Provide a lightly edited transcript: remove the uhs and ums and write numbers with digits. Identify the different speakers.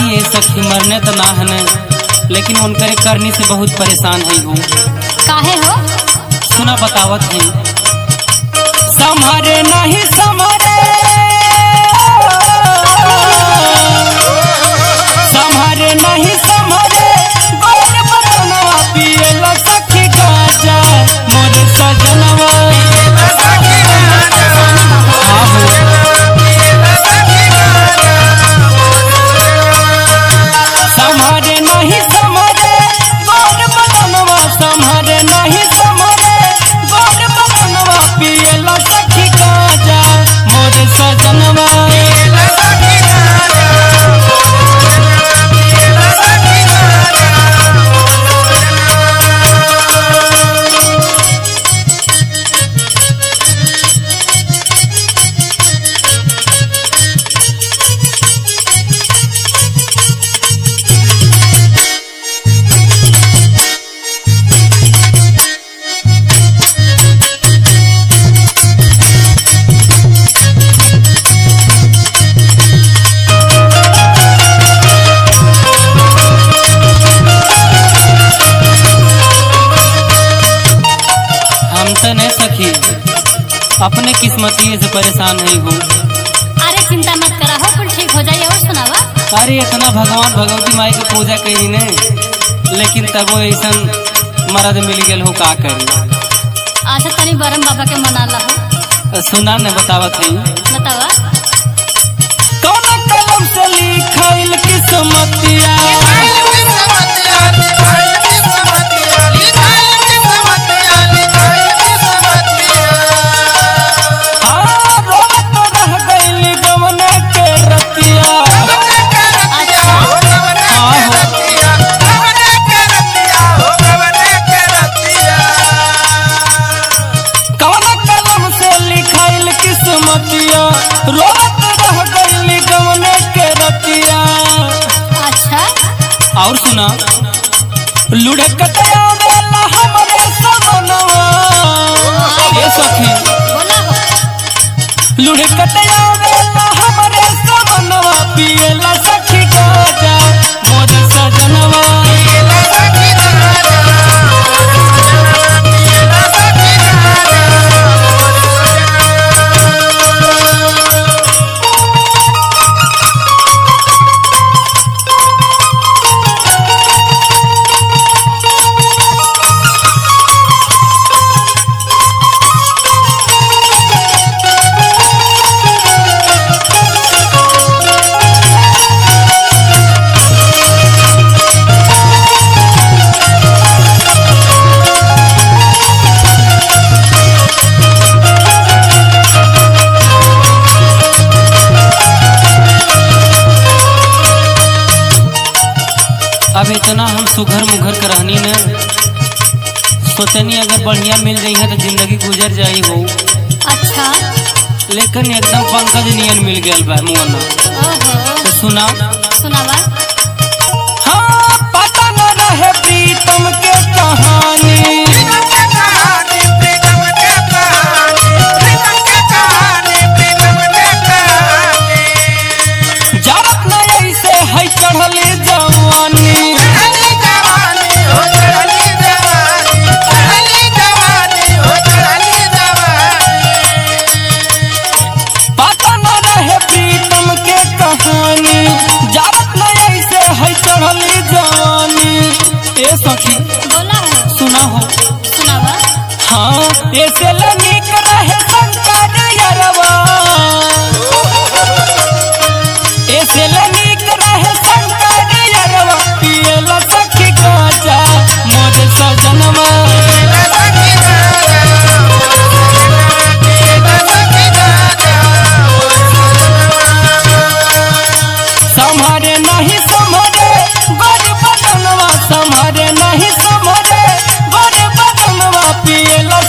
Speaker 1: ये सखी मरने तो ना है लेकिन उनकर करनी से बहुत परेशान है हूँ।
Speaker 2: काहे हो?
Speaker 1: सुना बतावत है। संभारे नहीं संभारे, संभारे नहीं संभारे, गोर बदनवा पिएला सखी गाजा मोर सजनवा। संभारे नहीं संभारे, गोर बदनवा, संभारे नहीं संभारे, गोर बदनवा पिएला सखी गाजा मोर सजनवा। नहीं सखी अपने किस्मती से परेशान नहीं हूँ।
Speaker 2: अरे चिंता मत करा हो, कुल ठीक हो जाए। और सुनावा।
Speaker 1: अरे इतना भगवान भगवती माई की पूजा करी ने लेकिन तब वो ऐसा मर्द मिल गए हो का करी।
Speaker 2: अच्छा तनी बरम बाबा के मना ला हो।
Speaker 1: सुना न बतावत है।
Speaker 2: बतावा।
Speaker 1: कौन कलम से लिखाइल किस्मतिया, रोत रह गई गवने के रतिया।
Speaker 2: अच्छा
Speaker 1: और सुना लुढ़कत आवेला हमरे सवनवा। ये सखी
Speaker 2: बोला हो।
Speaker 1: लुढ़कत आवेला हमरे सवनवा पिएला सखी गाजा मोर सजनवा। अब इतना हम सुघर मुघर कर रहनी न सोचनी अगर बढ़िया मिल गई है तो जिंदगी गुजर जाई हो।
Speaker 2: अच्छा
Speaker 1: लेकिन एकदम पंकज नियन मिल गया बा मुआना। तो सुना।
Speaker 2: सुनावा।
Speaker 1: हाँ पता न रहे प्रीतम के कहानी, जरत न ऐसे है चढ़ले जवानी। पता न रहे प्रीतम के कहानी, जरत न ऐसे है चढ़ले जवानी। ए सखी
Speaker 2: बोला हो।
Speaker 1: सुना हो।
Speaker 2: सुनावा।
Speaker 1: हाँ ऐसे लनिक रहे शंकर यरवा, ऐसे लनिक रहे शंकर यरवा पिएला सखी गाजा मोर सजनवा। संभारे नहीं संभारे, गोर बदनवा, संभारे नहीं संभारे, गोर बदनवा पिएला